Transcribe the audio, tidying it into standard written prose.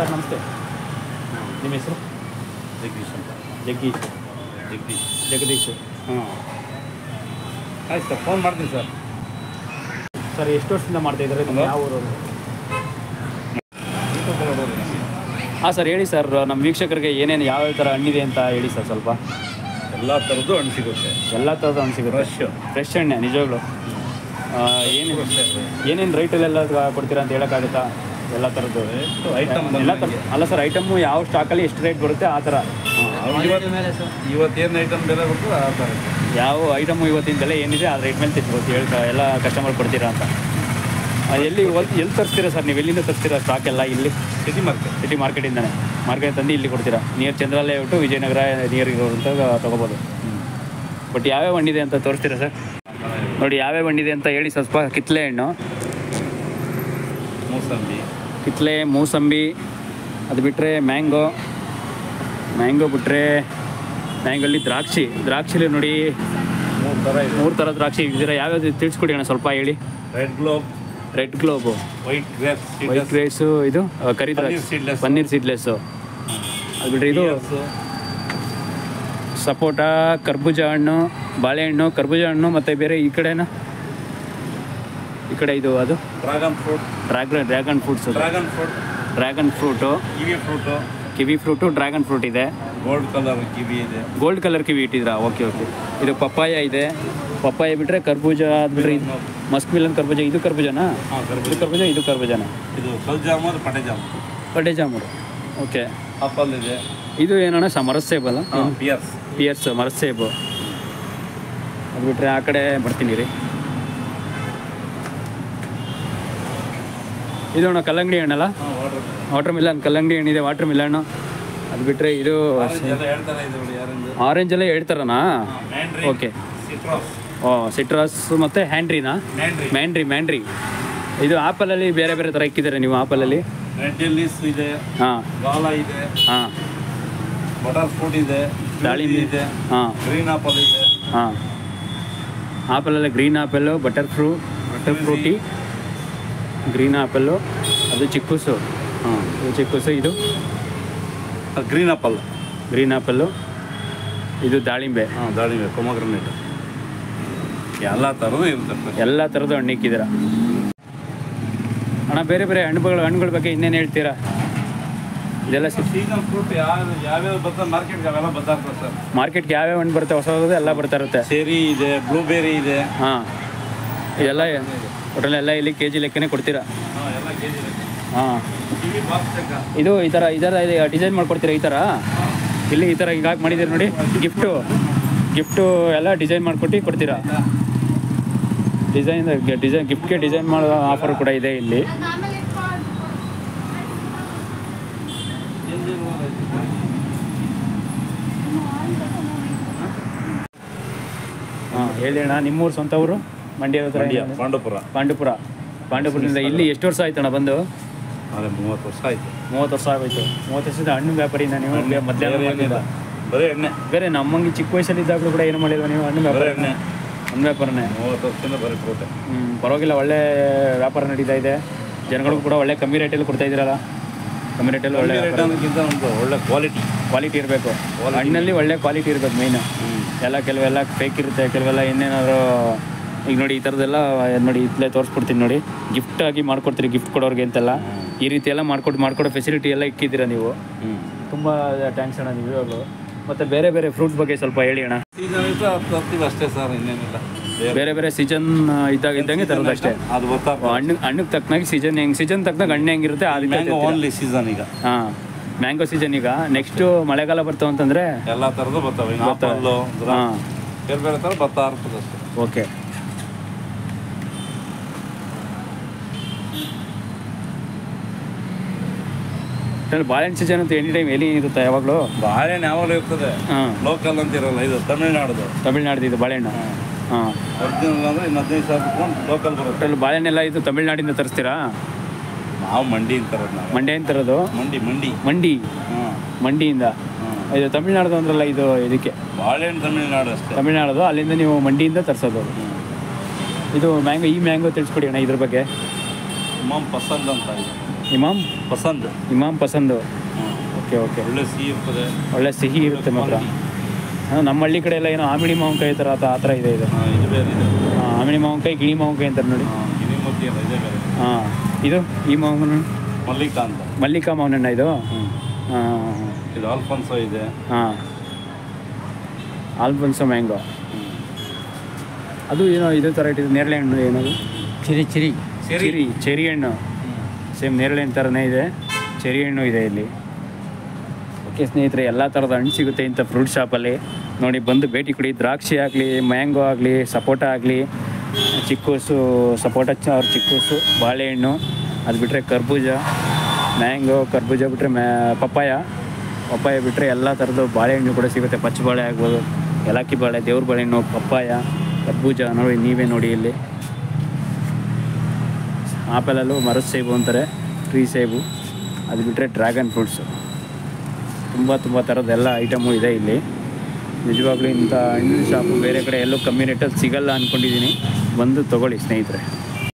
Sir ನಮಸ್ತೆ. ನಿಮ್ಮ ಹೆಸರು? ಜಗದೀಶ್ ಅಂತ. ಜಗದೀಶ್. ಹಾಂ ಆಯ್ತು ಸರ್, ಫೋನ್ ಮಾಡ್ತೀನಿ ಸರ್. ಸರ್ ಎಷ್ಟು ವರ್ಷದಿಂದ ಮಾಡ್ತಾಯಿದ್ದಾರೆ? ನಿಮ್ಮ ಯಾವ ಊರು? ಹಾಂ ಸರ್ ಹೇಳಿ ಸರ್, ನಮ್ಮ ವೀಕ್ಷಕರಿಗೆ ಏನೇನು ಯಾವ್ಯಾವ ಥರ ಹಣ್ಣಿದೆ ಅಂತ ಹೇಳಿ ಸರ್ ಸ್ವಲ್ಪ. ಎಲ್ಲ ಥರದ್ದು ಹಣ್ಣು ಸಿಗುತ್ತೆ. ಎಲ್ಲ ಥರದ ಹಣ್ಣು ಸಿಗುತ್ತೆ. ಫ್ರೆಶ್ ಎಣ್ಣೆ ನಿಜವಾಗ್ಲು. ಏನೇನು ರೈಟಲ್ಲೆಲ್ಲ ಕೊಡ್ತೀರಾ ಅಂತ ಹೇಳೋಕ್ಕಾಗುತ್ತಾ? ಎಲ್ಲ ಥರದ್ದು ಐಟಮ್ ಎಲ್ಲ ಥರ ಅಲ್ಲ ಸರ್, ಐಟಮ್ಮು ಯಾವ ಸ್ಟಾಕಲ್ಲಿ ಎಷ್ಟು ರೇಟ್ ಬರುತ್ತೆ ಆ ಥರ. ಇವತ್ತೇನು ಐಟಮ್ ಬೆಲೆ ಬರ್ತದೆ ಆ ಥರ. ಯಾವ ಐಟಮು ಇವತ್ತಿನ ಬೆಲೆ ಏನಿದೆ ಆ ರೇಟ್ ಮೇಲೆ ತೆಗೆದು ಹೇಳ್ತಾ ಎಲ್ಲ ಕಸ್ಟಮರ್ ಕೊಡ್ತೀರಾ ಅಂತ. ಎಲ್ಲಿ ತರಿಸ್ತೀರಾ ಸರ್ ನೀವು? ಎಲ್ಲಿಂದ ತರಿಸ್ತೀರಾ ಸ್ಟಾಕ್ ಎಲ್ಲ? ಇಲ್ಲಿ ಸಿಟಿ ಮಾರ್ಕೆಟಿಂದನೇ ಮಾರ್ಕೆಟ್ ತಂದು ಇಲ್ಲಿ ಕೊಡ್ತೀರಾ? ನಿಯರ್ ಚಂದ್ರಾಲಯ ಬಿಟ್ಟು ವಿಜಯನಗರ ನಿಯರ್ ಇರೋಂಥ ತೊಗೋಬೋದು. ಬಟ್ ಯಾವ್ಯಾವ ಹಣ್ಣಿದೆ ಅಂತ ತೋರಿಸ್ತೀರಾ ಸರ್? ನೋಡಿ ಯಾವ್ಯಾವ ಹಣ್ಣಿದೆ ಅಂತ ಹೇಳಿ ಸ್ವಲ್ಪ. ಕಿತ್ತಳೆ ಹಣ್ಣು, ಕಿತ್ತಳೆ, ಮೂಸಂಬಿ, ಅದು ಬಿಟ್ಟರೆ ಮ್ಯಾಂಗೋ ಬಿಟ್ಟರೆ ಮ್ಯಾಂಗಲ್ಲಿ ದ್ರಾಕ್ಷಿಲಿ ನೋಡಿ 3 ಥರ ದ್ರಾಕ್ಷಿ ಇದ್ದೀರಾ. ಯಾವ್ಯಾವುದು ತಿಳಿಸ್ಕೊಡಿ ಅಣ್ಣ ಸ್ವಲ್ಪ ಹೇಳಿ. ರೆಡ್ ಗ್ಲೋಬು, ವೈಟ್ ಗ್ರೇಪ್ಸು, ಇದು ಕರಿ ದ್ರಾಕ್ಷಿ, ಪನ್ನೀರ್ ಸೀಡ್ಲೆಸ್ಸು, ಅದು ಬಿಟ್ಟರೆ ಇದು ಸಪೋಟ, ಕರ್ಬೂಜ ಹಣ್ಣು, ಬಾಳೆಹಣ್ಣು, ಕರ್ಬೂಜ ಹಣ್ಣು, ಮತ್ತು ಬೇರೆ ಈ ಕಡೆ ಇದು ಅದು ಡ್ರ್ಯಾಗನ್ ಫ್ರೂಟು, ಕಿವಿ ಫ್ರೂಟು, ಡ್ರ್ಯಾಗನ್ ಫ್ರೂಟ್ ಇದೆ. ಗೋಲ್ಡ್ ಕಲರ್ ಕಿವಿ ಇಟ್ಟಿದ್ದೀರಾ? ಓಕೆ. ಇದು ಪಪ್ಪಾಯ ಇದೆ. ಪಪ್ಪಾಯ ಬಿಟ್ಟರೆ ಕರ್ಬೂಜ, ಅದು ಬಿಟ್ಟರೆ ಇದು ಮಸ್ಕ್ ಮಿಲನ್ ಕರ್ಬೂಜ. ಇದು ಕರ್ಬೂಜನಾ? ಇದು ಕರ್ಬೂಜನ. ಪಟೆ ಜಾಮೂರು. ಓಕೆ. ಆಪಲ್ ಇದೆ. ಇದು ಏನಣ್ಣ ಮರಸೇಬಲ್ಲ? ಪಿಯರ್ಸ್ ಮರಸೇಬು. ಅದು ಬಿಟ್ಟರೆ ಆ ಕಡೆ ಬರ್ತೀನಿ ರೀ. ಇದು ಅಣ್ಣ ಕಲ್ಲಂಗಡಿ ಹಣ್ಣಲ್ಲ? ವಾಟರ್ ಮಿಲನ್ ಕಲ್ಲಂಗಡಿ ಹಣ್ಣಿದೆ, ವಾಟರ್ ಮಿಲನ್ನು. ಅದು ಬಿಟ್ಟರೆ ಇದು ಆರೆಂಜ್ ಎಲ್ಲ ಹೇಳ್ತಾರಣ್ಣ? ಓಕೆ. ಸಿಟ್ರಸ್ ಮತ್ತು ಹ್ಯಾಂಡ್ರಿನಾ? ಮ್ಯಾಂಡ್ರಿ. ಇದು ಆಪಲಲ್ಲಿ ಬೇರೆ ಬೇರೆ ಥರ ಇಕ್ಕಿದ್ದಾರೆ ನೀವು ಆಪಲಲ್ಲಿ? ಇದೆ. ಹಾಂ. ಬಟರ್ ಫ್ರೂಟ್ ಇದೆ, ದಾಳಿಂಬೆ ಇದೆ. ಹಾಂ. ಗ್ರೀನ್ ಆಪಲ್ ಇದೆ. ಹಾಂ. ಆಪಲಲ್ಲಿ ಗ್ರೀನ್ ಆಪಲ್ಲು, ಬಟರ್ ಫ್ರೂಟಿ, ಗ್ರೀನ್ ಆಪಲ್ಲು, ಅದು ಚಿಕ್ಕೂಸು. ಇದು ಚಿಕ್ಕೂಸು. ಇದು ಗ್ರೀನ್ ಆಪಲ್ಲು. ಇದು ದಾಳಿಂಬೆ. ಪೊಮಗ್ರನೇಟ್. ಎಲ್ಲ ಥರದ್ದು ಇರುತ್ತೆ. ಎಲ್ಲ ಥರದ್ದು ಹಣ್ಣು ಇಕ್ಕಿದ್ದೀರ ಅಣ್ಣ. ಬೇರೆ ಬೇರೆ ಹಣ್ಣುಗಳ ಬಗ್ಗೆ ಇನ್ನೇನು ಹೇಳ್ತೀರಾ? ಇದೆಲ್ಲ ಸೀಸನ್ ಫ್ರೂಟ್ ಯಾವ್ಯಾವ ಬರ್ತಾರೆ ಮಾರ್ಕೆಟ್ಗೆ ಅವೆಲ್ಲ ಬರ್ತಾ ಇರ್ತದೆ ಸರ್. ಮಾರ್ಕೆಟ್ಗೆ ಯಾವ್ಯಾವ ಹಣ್ಣು ಬರುತ್ತೆ ಹೊಸದು ಎಲ್ಲ ಬರ್ತಾ ಇರುತ್ತೆ. ಚೆರಿ ಇದೆ, ಬ್ಲೂಬೆರಿ ಇದೆ. ಹಾಂ. ಇದೆಲ್ಲ ಒಟ್ಟಲ್ಲೆಲ್ಲ ಇಲ್ಲಿ ಕೆ ಜಿ ಲೆಕ್ಕನೇ ಕೊಡ್ತೀರಾ? ಹಾಂ. ಇದು ಈ ಥರ ಡಿಸೈನ್ ಮಾಡ್ಕೊಡ್ತೀರಾ? ಈ ಥರ ಇಲ್ಲಿ ಈ ಥರ ಹಿಂಗಾಗಿ ಮಾಡಿದ್ದೀರಿ ನೋಡಿ. ಗಿಫ್ಟು ಎಲ್ಲ ಡಿಸೈನ್ ಮಾಡಿಕೊಟ್ಟು ಕೊಡ್ತೀರಾ? ಗಿಫ್ಟ್ಗೆ ಡಿಸೈನ್ ಮಾಡೋ ಆಫರ್ ಕೂಡ ಇದೆ ಇಲ್ಲಿ. ಹಾಂ ಹೇಳಿ ಅಣ್ಣ. ನಿಮ್ಮೂರು ಸ್ವಂತ ಊರು? ಮಂಡ್ಯ ಹತ್ರ? ಪಾಂಡುಪುರದಿಂದ ಇಲ್ಲಿ ಎಷ್ಟು ವರ್ಷ ಆಯ್ತಣ್ಣ ಬಂದು? 30 ವರ್ಷ ಆಯಿತು. 30 ವರ್ಷ ಆಗೋಯ್ತು. 30 ವರ್ಷದ ಹಣ್ಣು ವ್ಯಾಪಾರಿಯಿಂದ ನೀವು? ಮಧ್ಯಾಹ್ನ ಬರೀ ಎಣ್ಣೆ. ಬೇರೆ ನಮ್ಮಂಗೆ ಚಿಕ್ಕ ವಯಸ್ಸಲ್ಲಿ ಇದ್ದಾಗಲೂ ಕೂಡ ಏನು ಮಾಡಿಲ್ವ ನೀವು? ಹಣ್ಣು ವ್ಯಾಪಾರನೇ? 30 ವರ್ಷದಿಂದ ಬರೀ ಫ್ರೂಟೆ. ಪರವಾಗಿಲ್ಲ, ಒಳ್ಳೆ ವ್ಯಾಪಾರ ನಡೀತಾ ಇದೆ. ಜನಗಳಿಗೂ ಕೂಡ ಒಳ್ಳೆ ಕಮ್ಮಿ ರೇಟಲ್ಲಿ ಕೊಡ್ತಾ ಇದ್ದೀರಲ್ಲ? ಕಮ್ಮಿ ರೇಟಲ್ಲಿ ಒಳ್ಳೆ ಕ್ವಾಲಿಟಿ ಇರಬೇಕು. ಹಣ್ಣಲ್ಲಿ ಒಳ್ಳೆ ಕ್ವಾಲಿಟಿ ಇರಬೇಕು ಮೇಯ್ನು. ಕೆಲವೆಲ್ಲ ಫೇಕ್ ಇರುತ್ತೆ, ಕೆಲವೆಲ್ಲ ಇನ್ನೇನಾದ್ರು. ಈಗ ನೋಡಿ ಈ ಥರದ್ದೆಲ್ಲ ನೋಡಿ ಇತ್ತಲೇ ತೋರಿಸ್ಕೊಡ್ತೀನಿ ನೋಡಿ. ಗಿಫ್ಟಾಗಿ ಮಾಡ್ಕೊಡ್ತೀರಿ ಗಿಫ್ಟ್ ಕೊಡೋರಿಗೆ ಅಂತೆಲ್ಲ. ಈ ರೀತಿ ಎಲ್ಲ ಮಾಡ್ಕೊಡೋ ಫೆಸಿಲಿಟಿ ಎಲ್ಲ ಇಕ್ಕಿದ್ದೀರಾ ನೀವು. ತುಂಬ ಥ್ಯಾಂಕ್ಸ್ ಅಣ್ಣ ನೀವು. ಇವಾಗಲೂ ಮತ್ತು ಬೇರೆ ಬೇರೆ ಫ್ರೂಟ್ಸ್ ಬಗ್ಗೆ ಸ್ವಲ್ಪ ಹೇಳಿ ಅಣ್ಣ. ಸೀಸನ್ ಅಷ್ಟೇ ಸರ್, ಇನ್ನೇನಿಲ್ಲ. ಬೇರೆ ಸೀಸನ್ ಇದ್ದಂಗೆ ತರೋದು ಅಷ್ಟೇ. ಅದು ಗೊತ್ತಾ? ಹಣ್ಣಿಗೆ ತಕ್ಕನಾಗಿ ಸೀಸನ್ ತಕ್ಕನಾಗ ಹಣ್ಣು ಹೆಂಗಿರುತ್ತೆ ಆ ರೀತಿ. ಓನ್ಲಿ ಸೀಸನ್ ಈಗ. ಹಾಂ, ಮ್ಯಾಂಗೋ ಸೀಸನ್. ಈಗ ನೆಕ್ಸ್ಟು ಮಳೆಗಾಲ ಬರ್ತಾವೆ ಅಂತಂದರೆ ಎಲ್ಲ ಥರದ್ದು ಬರ್ತಾವೆ. ಹಾಂ, ಬೇರೆ ಥರ ಬರ್ತಾ ಇರ್ತದೆ ಅಷ್ಟೇ. ಓಕೆ. ಬಾಳೆಹಣ್ಣು ಸೀಸನ್ ಅಂತ ಎನಿ ಟೈಮ್ ಎಲ್ಲಿ ಇರುತ್ತೆ ಯಾವಾಗಲೂ? ಬಾಳೆಹಣ್ಣು ಯಾವಾಗಲೂ ಇರ್ತದೆ. ಲೋಕಲ್ ಅಂತ ಇರಲ್ಲ. ಇದು ತಮಿಳ್ನಾಡು ಇದು ಬಾಳೆಹಣ್ಣು. ಹಾಂ. ಒರಿಜಿನಲ್ ಅಂದರೆ ಇನ್ನು 15 ಸಾವಿರ ಲೋಕಲ್ ಬರುತ್ತೆ. ಬಾಳೆಹಣ್ಣೆಲ್ಲ ಇದು ತಮಿಳ್ನಾಡಿಂದ ತರಿಸ್ತೀರಾ? ನಾವು ಮಂಡಿಯಿಂದ ತರೋದು. ಮಂಡ್ಯದಿಂದ ತರೋದು? ಮಂಡಿಯಿಂದ. ಇದು ತಮಿಳ್ನಾಡು ಅಂದ್ರಲ್ಲ, ಇದಕ್ಕೆ ಬಾಳೆಹಣ್ಣು ತಮಿಳ್ನಾಡು ಅಷ್ಟೇ. ತಮಿಳ್ನಾಡು, ಅಲ್ಲಿಂದ ನೀವು ಮಂಡಿಯಿಂದ ತರಿಸೋದು. ಇದು ಮ್ಯಾಂಗೋ ತಿಳಿಸ್ಕೊಡಿ ಅಣ್ಣ ಇದ್ರ ಬಗ್ಗೆ. ಪಸಂದ್ ಅಂತ ಇಮಾಮ್ ಪಸಂದ್. ಇಮಾಮ್ ಪಸಂದು. Okay okay. ಒಳ್ಳೆ ಸಿಹಿ ಇರ್ತದೆ. ಒಳ್ಳೆ ಸಿಹಿ ಇರುತ್ತೆ ಮಾತ್ರ. ನಮ್ಮ ಹಳ್ಳಿ ಕಡೆ ಎಲ್ಲ ಏನೋ ಆಮಿಣಿ ಮಾವಿನಕಾಯಿ ಥರ ಆ ಥರ ಇದೆ ಇದು. ಇದು ಬೇರೆ ಇದೆ. ಆಮಿಣಿ ಮಾವಿನಕಾಯಿ, ಗಿಣಿ ಮಾವಿನಕಾಯಿ ಅಂತಾರೆ ನೋಡಿ. ಗಿಣಿ ಮದ್ದಿ ಅಲ್ಲ, ಇದೇ ಬೇರೆ. ಹಾಂ, ಇದು ಈ ಮಾವಿನ ಮಲ್ಲಿಕಾ ಅಂತ. ಮಲ್ಲಿಕಾ ಮಾವಿನ ಇದು. ಹಾಂ, ಇದು ಆಲ್ಫನ್ಸೋ ಇದೆ. ಹಾಂ, ಆಲ್ಫನ್ಸೋ ಮ್ಯಾಂಗೋ. ಅದು ಏನೋ ಇದೇ ಥರ ಇಟ್ಟಿದೆ. ನೇರಳೆ ಹಣ್ಣು ಏನದು? ಚೆರಿ ಹಣ್ಣು. ಸೇಮ್ ನೇರಳೆ ಹಣ್ಣು ಥರನೇ ಇದೆ. ಚೆರಿ ಹಣ್ಣು ಇದೆ ಇಲ್ಲಿ. ಓಕೆ ಸ್ನೇಹಿತರೆ, ಎಲ್ಲ ಥರದ ಹಣ್ಣು ಸಿಗುತ್ತೆ ಇಂಥ ಫ್ರೂಟ್ ಶಾಪಲ್ಲಿ. ನೋಡಿ, ಬಂದು ಭೇಟಿ ಕೊಡಿ. ದ್ರಾಕ್ಷಿ ಆಗಲಿ, ಮ್ಯಾಂಗೋ ಆಗಲಿ, ಸಪೋಟ ಆಗಲಿ, ಚಿಕ್ಕೂಸು, ಸಪೋಟ ಅವ್ರ ಚಿಕ್ಕೂಸು, ಬಾಳೆಹಣ್ಣು, ಅದು ಬಿಟ್ಟರೆ ಕರ್ಬೂಜ, ಮ್ಯಾಂಗೋ, ಕರ್ಬೂಜ ಬಿಟ್ಟರೆ ಪಪ್ಪಾಯ ಬಿಟ್ಟರೆ ಎಲ್ಲ ಥರದ್ದು ಬಾಳೆಹಣ್ಣು ಕೂಡ ಸಿಗುತ್ತೆ. ಪಚ್ಚ ಬಾಳೆ ಆಗ್ಬೋದು, ಏಲಕ್ಕಿ ಬಾಳೆ, ದೇವ್ರ ಬಾಳೆಹಣ್ಣು, ಪಪ್ಪಾಯ, ಕರ್ಬೂಜ. ನೋಡಿ, ನೀವೇ ನೋಡಿ ಇಲ್ಲಿ. ಆಪಲಲ್ಲೂ ಮರದ ಸೇಬು ಅಂತಾರೆ, ಟ್ರೀ ಸೇಬು. ಅದು ಬಿಟ್ಟರೆ ಡ್ರ್ಯಾಗನ್ ಫ್ರೂಟ್ಸು. ತುಂಬ ಥರದ್ದೆಲ್ಲ ಐಟಮು ಇದೆ ಇಲ್ಲಿ. ನಿಜವಾಗ್ಲೂ ಇಂಥ ಹಣ್ಣಿನ ಶಾಪು ಬೇರೆ ಕಡೆ ಎಲ್ಲೂ ಕಮ್ಮಿ ರೇಟಲ್ಲಿ ಸಿಗಲ್ಲ ಅಂದ್ಕೊಂಡಿದ್ದೀನಿ. ಬಂದು ತೊಗೊಳ್ಳಿ ಸ್ನೇಹಿತರೆ.